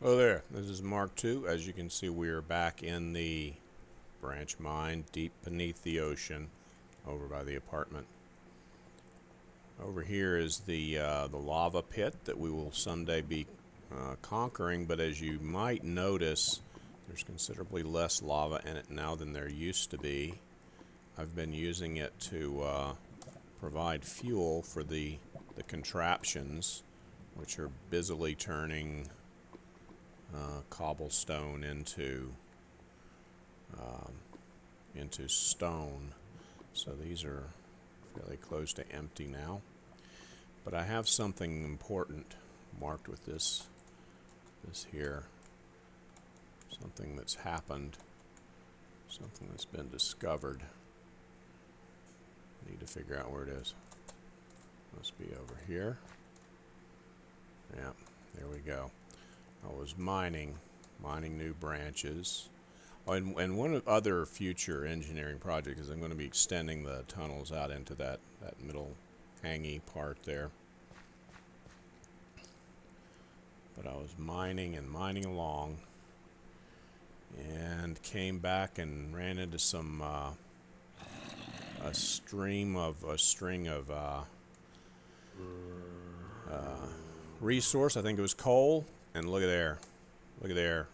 Hello there, this is Mark II. As you can see, we are back in the branch mine deep beneath the ocean over by the apartment. Over here is the lava pit that we will someday be conquering, but as you might notice, there's considerably less lava in it now than there used to be. I've been using it to provide fuel for the contraptions, which are busily turning cobblestone into stone. So these are fairly close to empty now. But I have something important marked with this here. Something that's happened. Something that's been discovered. Need to figure out where it is. Must be over here. Yeah, there we go. I was mining new branches. Oh, and one of other future engineering projects is I'm going to be extending the tunnels out into that middle hangy part there. But I was mining along, and came back and ran into some a string of resource. I think it was coal. And look at there,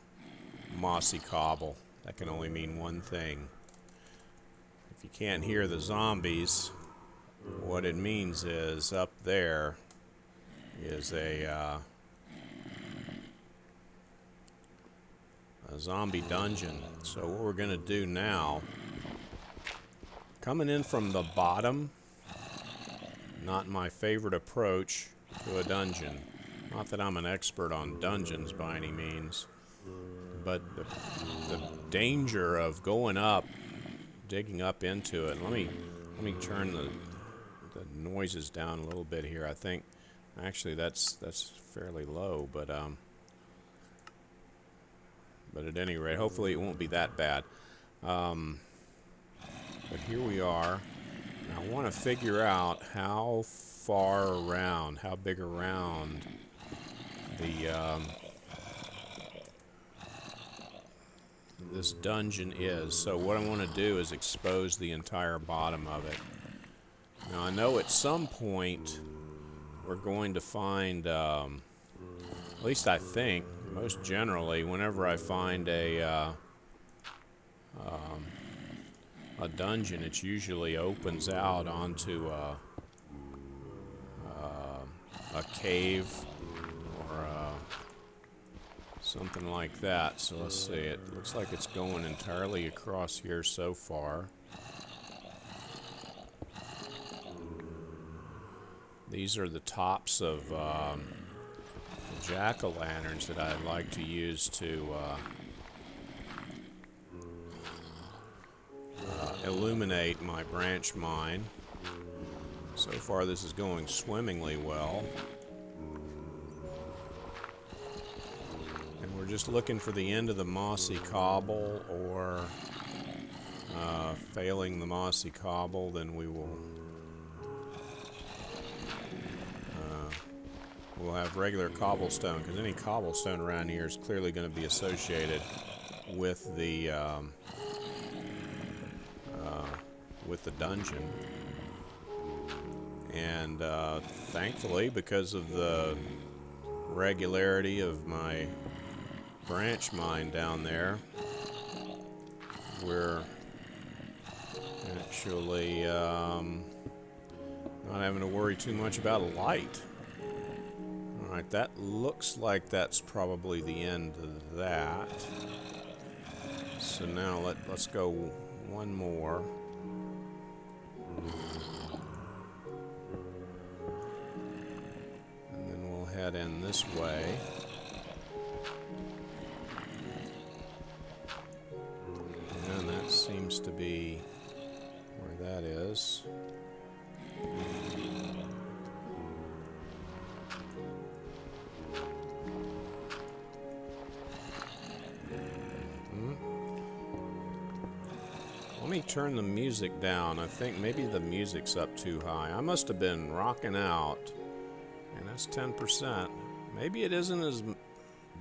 mossy cobble. That can only mean one thing. If you can't hear the zombies, what it means is up there is a zombie dungeon. So what we're gonna do now, coming in from the bottom, not my favorite approach to a dungeon. Not that I'm an expert on dungeons by any means, but the danger of going up, digging up into it. Let me turn the noises down a little bit here. I think actually that's fairly low, but at any rate, hopefully it won't be that bad. But here we are. I want to figure out how far around, how big around this dungeon is. So what I want to do is expose the entire bottom of it. Now I know at some point we're going to find, at least I think, most generally, whenever I find a dungeon, it usually opens out onto a cave or something like that. So let's see, it looks like it's going entirely across here so far. These are the tops of jack-o'-lanterns that I'd like to use to illuminate my branch mine. So far this is going swimmingly well. And we're just looking for the end of the mossy cobble, or failing the mossy cobble, then we will we'll have regular cobblestone, because any cobblestone around here is clearly going to be associated with the dungeon. And thankfully, because of the regularity of my branch mine down there, we're actually not having to worry too much about light. Alright, that looks like that's probably the end of that. So now let's go one more. And then we'll head in this way. And that seems to be where that is. Let me turn the music down. I think maybe the music's up too high. I must have been rocking out, and that's 10%. Maybe it isn't as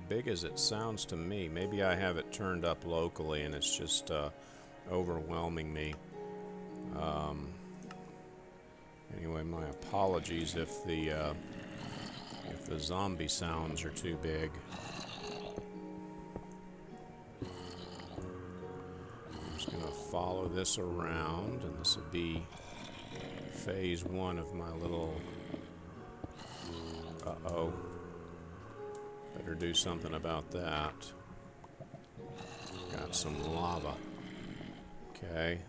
big as it sounds to me. Maybe I have it turned up locally and it's just overwhelming me. Anyway, my apologies if the zombie sounds are too big. I'm just gonna follow this around, and this will be phase one of my little. Uh-oh. Better do something about that. Got some lava. Okay.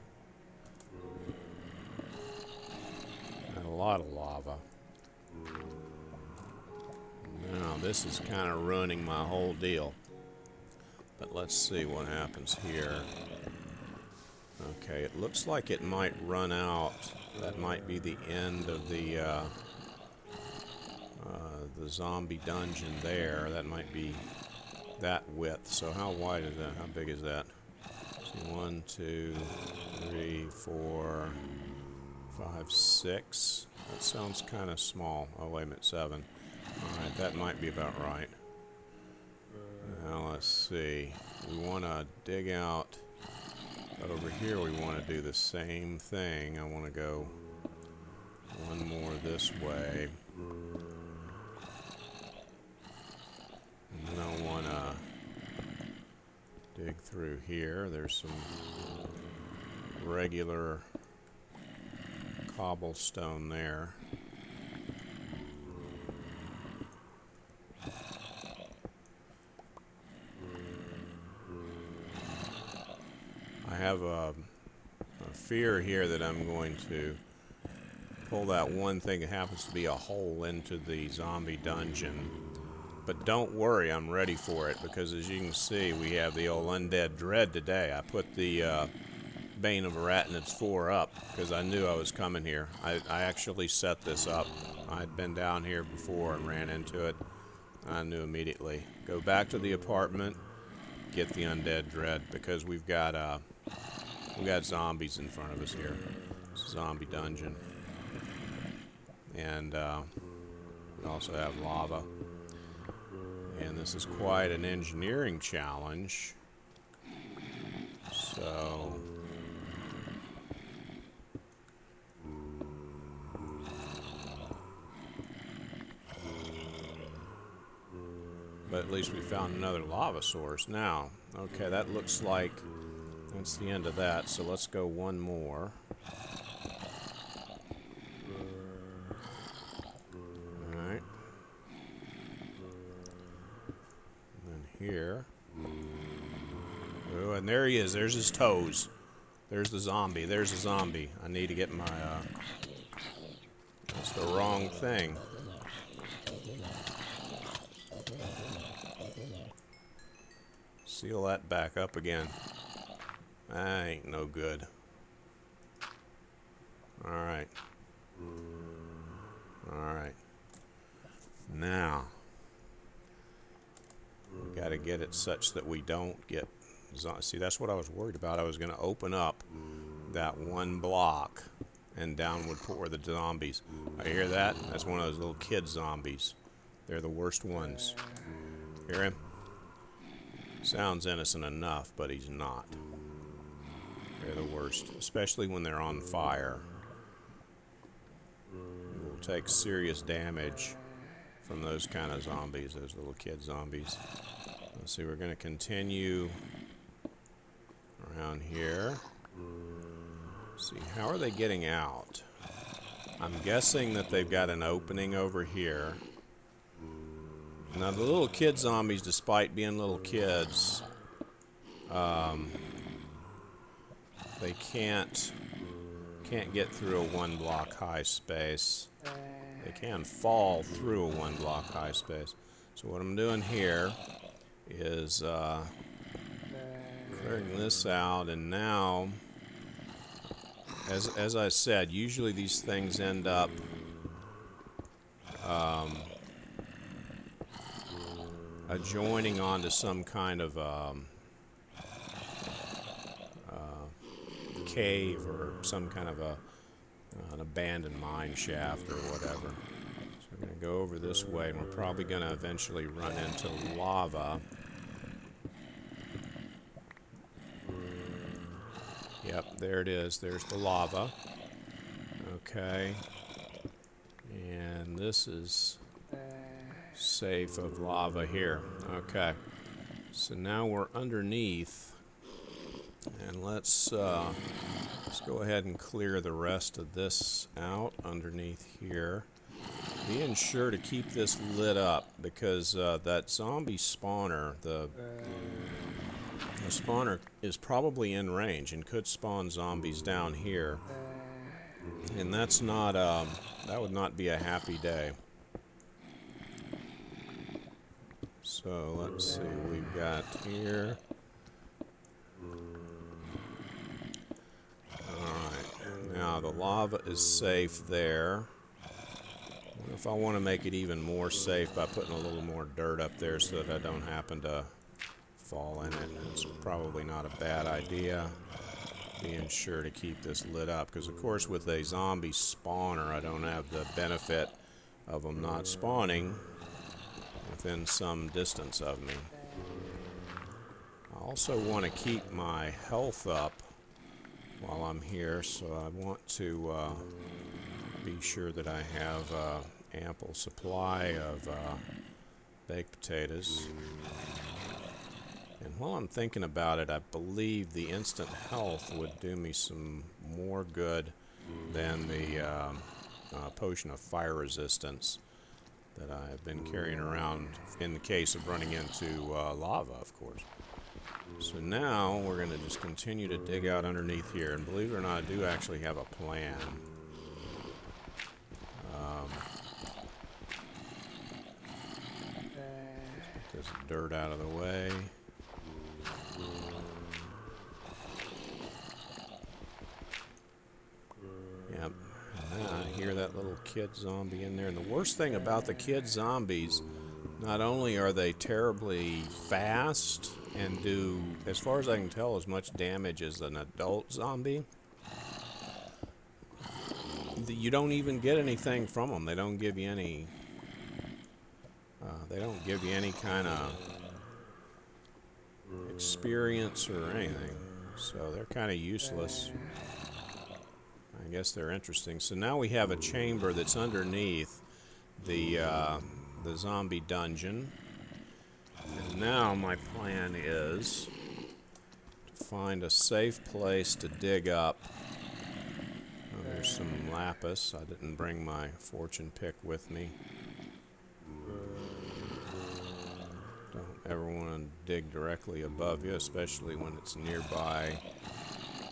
Got a lot of lava. Now, this is kind of ruining my whole deal. But let's see what happens here. Okay, it looks like it might run out. That might be the end of the zombie dungeon there. That might be that width. So how wide is that? How big is that? See, 1, 2, 3, 4, 5, 6. That sounds kind of small. Oh, wait a minute, 7. Alright, that might be about right. Now let's see. We want to dig out over here. We want to do the same thing. I want to go one more this way. And then I want to dig through here. There's some regular cobblestone there. I have a fear here that I'm going to pull that one thing that happens to be a hole into the zombie dungeon. But don't worry, I'm ready for it, because as you can see, we have the old Undead Dread today. I put the Bane of Arachnids 4 up because I knew I was coming here. I actually set this up. I'd been down here before and ran into it. I knew immediately. Go back to the apartment, get the Undead Dread, because we've got zombies in front of us here. It's a zombie dungeon. And we also have lava. And this is quite an engineering challenge. So but at least we found another lava source. Now, okay, that looks like that's the end of that. So let's go one more. Alright. And then here. Oh, and there he is. There's his toes. There's the zombie. There's the zombie. I need to get my, that's the wrong thing. Seal that back up again. That ain't no good. Alright. Alright. Now, we gotta get it such that we don't get... See, that's what I was worried about. I was going to open up that one block and down would pour the zombies. I hear that? That's one of those little kid zombies. They're the worst ones. Hear him? Sounds innocent enough, but he's not. They're the worst, especially when they're on fire. You will take serious damage from those kind of zombies, those little kid zombies. Let's see, we're going to continue around here. Let's see, how are they getting out? I'm guessing that they've got an opening over here. Now the little kid zombies, despite being little kids, they can't get through a one block high space. They can fall through a one block high space. So what I'm doing here is clearing this out, and now, as I said, usually these things end up adjoining onto some kind of cave or some kind of an abandoned mine shaft or whatever. So we're going to go over this way, and we're probably going to eventually run into lava. Yep, there it is. There's the lava. Okay. And this is safe of lava here. Okay. So now we're underneath. And let's go ahead and clear the rest of this out underneath here. Being sure to keep this lit up because that zombie spawner, the spawner is probably in range and could spawn zombies down here. And that's not, that would not be a happy day. So let's see what we've got here. Alright, now the lava is safe there. I wonder if I want to make it even more safe by putting a little more dirt up there so that I don't happen to fall in it. It's probably not a bad idea. Being sure to keep this lit up because of course with a zombie spawner I don't have the benefit of them not spawning within some distance of me. I also want to keep my health up while I'm here, so I want to be sure that I have ample supply of baked potatoes. And while I'm thinking about it, I believe the instant health would do me some more good than the potion of fire resistance that I've been carrying around in the case of running into lava, of course. So now we're going to just continue to dig out underneath here, and believe it or not, I do actually have a plan. Get this dirt out of the way. Yep. I hear that little kid zombie in there. And the worst thing about the kid zombies, not only are they terribly fast and do, as far as I can tell, as much damage as an adult zombie, you don't even get anything from them. They don't give you any, kind of experience or anything. So they're kind of useless. I guess they're interesting. So now we have a chamber that's underneath the zombie dungeon. And now my plan is to find a safe place to dig up. Oh, there's some lapis. I didn't bring my fortune pick with me. Don't ever want to dig directly above you, especially when it's nearby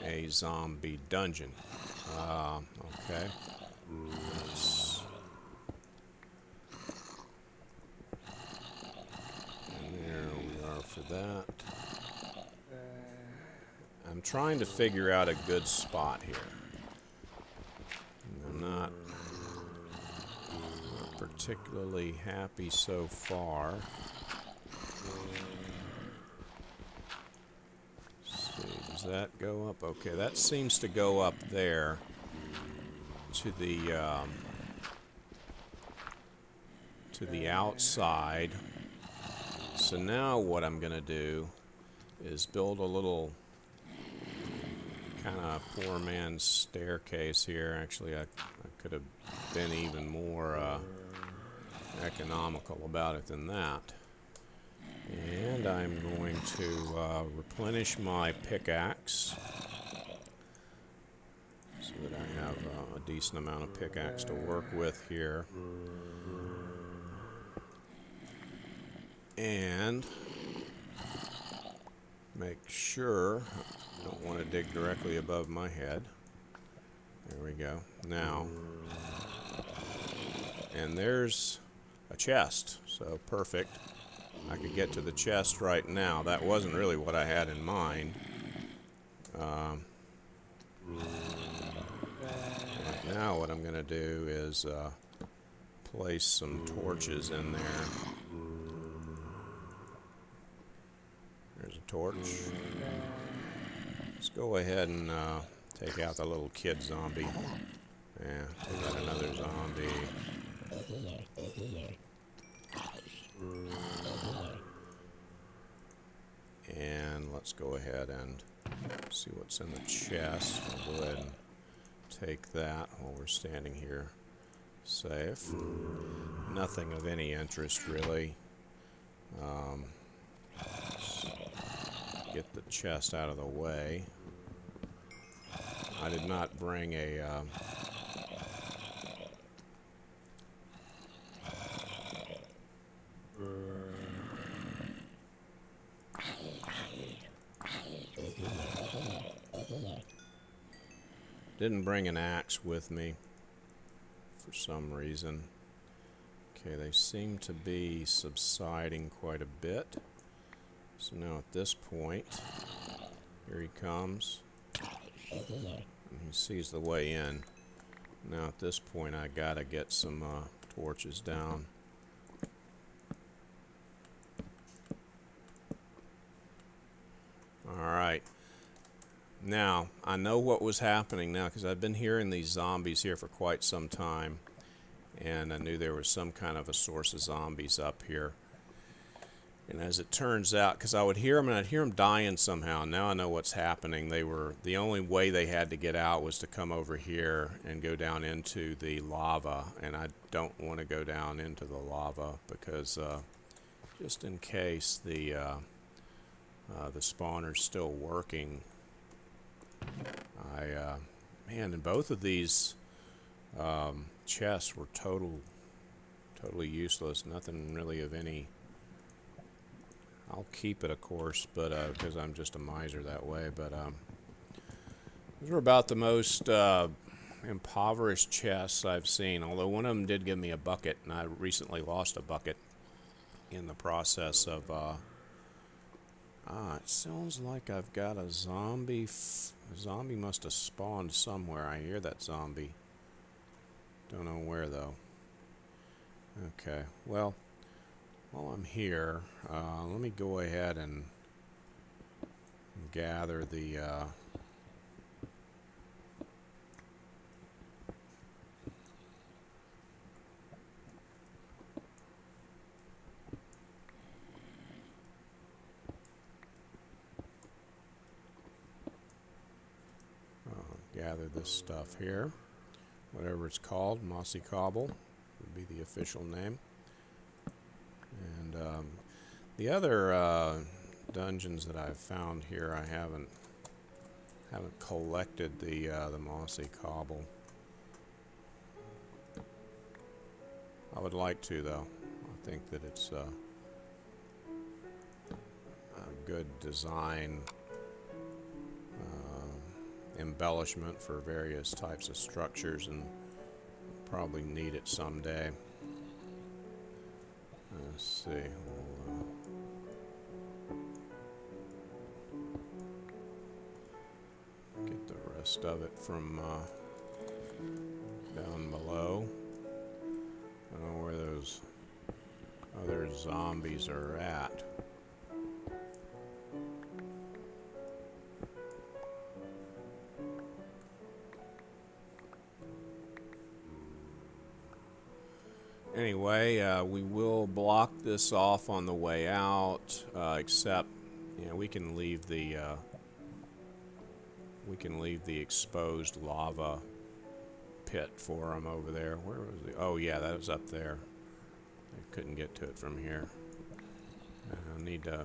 a zombie dungeon. Okay. And there we are for that. I'm trying to figure out a good spot here. I'm not particularly happy so far. Does that go up? Okay, that seems to go up there to the outside. So now what I'm going to do is build a little kind of poor man's staircase here. Actually, I could have been even more economical about it than that. And I'm going to replenish my pickaxe so that I have a decent amount of pickaxe to work with here. And make sure I don't want to dig directly above my head. There we go. Now, and there's a chest, so perfect. I could get to the chest right now. That wasn't really what I had in mind. Right now what I'm going to do is place some torches in there. There's a torch. Let's go ahead and take out the little kid zombie. Yeah, take out another zombie. And let's go ahead and see what's in the chest. I'll go ahead and take that while we're standing here safe. Nothing of any interest, really. Get the chest out of the way. I did not bring a didn't bring an axe with me for some reason. Okay, they seem to be subsiding quite a bit. So now at this point, here he comes. And he sees the way in. Now at this point, I gotta get some torches down. Alright. Now, I know what was happening now because I've been hearing these zombies here for quite some time. And I knew there was some kind of a source of zombies up here. And as it turns out, because I would hear them and I'd hear them dying somehow. Now I know what's happening. The only way they had to get out was to come over here and go down into the lava. And I don't want to go down into the lava because just in case the spawner's still working. Man, and both of these chests were totally useless. Nothing really of any. I'll keep it, of course, but because I'm just a miser that way. But those were about the most impoverished chests I've seen. Although one of them did give me a bucket, and I recently lost a bucket in the process of. It sounds like I've got a zombie. A zombie must have spawned somewhere. I hear that zombie. Don't know where though. Okay, well. While I'm here, let me go ahead and gather the this stuff here. Whatever it's called, Mossy Cobble would be the official name. And the other dungeons that I've found here, I haven't collected the Mossy Cobble. I would like to, though. I think that it's a good design embellishment for various types of structures, and probably need it someday. Let's see. We'll, get the rest of it from down below. I don't know where those other zombies are at. Anyway, we will block this off on the way out, except, you know, we can leave the exposed lava pit for them over there. Where was it? Oh yeah, that was up there. I couldn't get to it from here. I need to,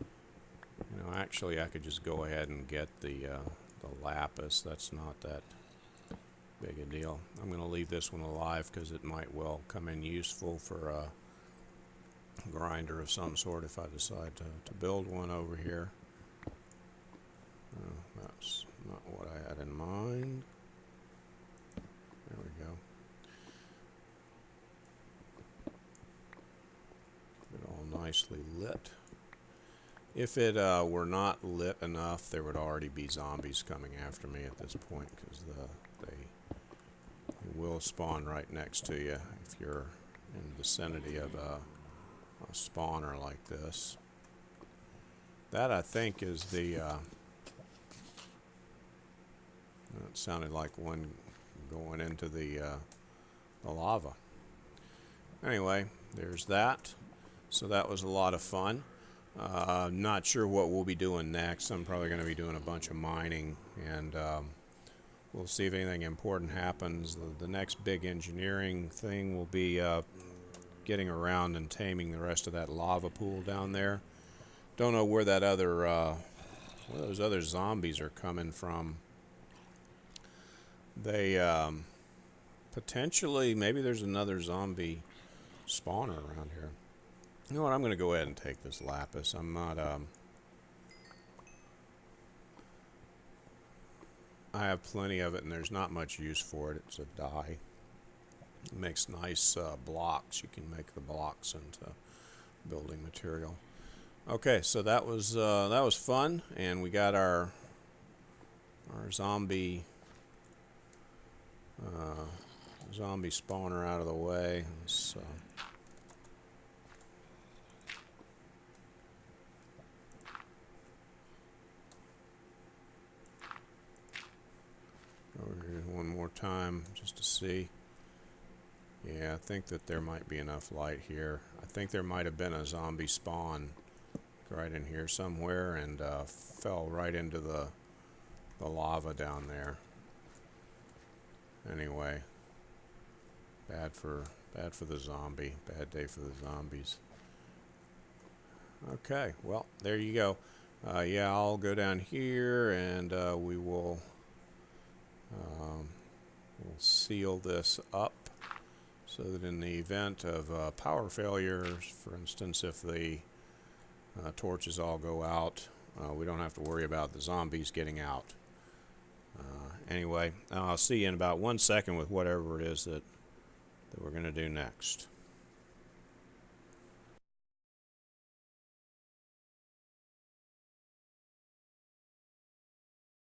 you know, actually I could just go ahead and get the lapis. That's not that big a deal. I'm going to leave this one alive because it might well come in useful for a grinder of some sort if I decide to build one over here. That's not what I had in mind. There we go. Get it all nicely lit. If it were not lit enough, there would already be zombies coming after me at this point, because they will spawn right next to you if you're in the vicinity of a spawner like this. That, I think, is the it sounded like one going into the lava. Anyway, there's that. So that was a lot of fun. Not sure what we'll be doing next. I'm probably going to be doing a bunch of mining, and we'll see if anything important happens. The next big engineering thing will be getting around and taming the rest of that lava pool down there. Don't know where that other, where those other zombies are coming from. They potentially, maybe there's another zombie spawner around here. You know what? I'm going to go ahead and take this lapis. I'm not. I have plenty of it, and there's not much use for it. It's a dye. It makes nice blocks. You can make the blocks into building material. Okay, so that was fun, and we got our zombie zombie spawner out of the way. Let's, over here one more time just to see. Yeah, I think that there might be enough light here. I think there might have been a zombie spawn right in here somewhere, and fell right into the lava down there. Anyway, bad for the zombie. Bad day for the zombies. Okay, well, there you go. Yeah, I'll go down here, and we'll seal this up so that in the event of power failures, for instance, if the torches all go out, we don't have to worry about the zombies getting out. Anyway, I'll see you in about 1 second with whatever it is that we're going to do next.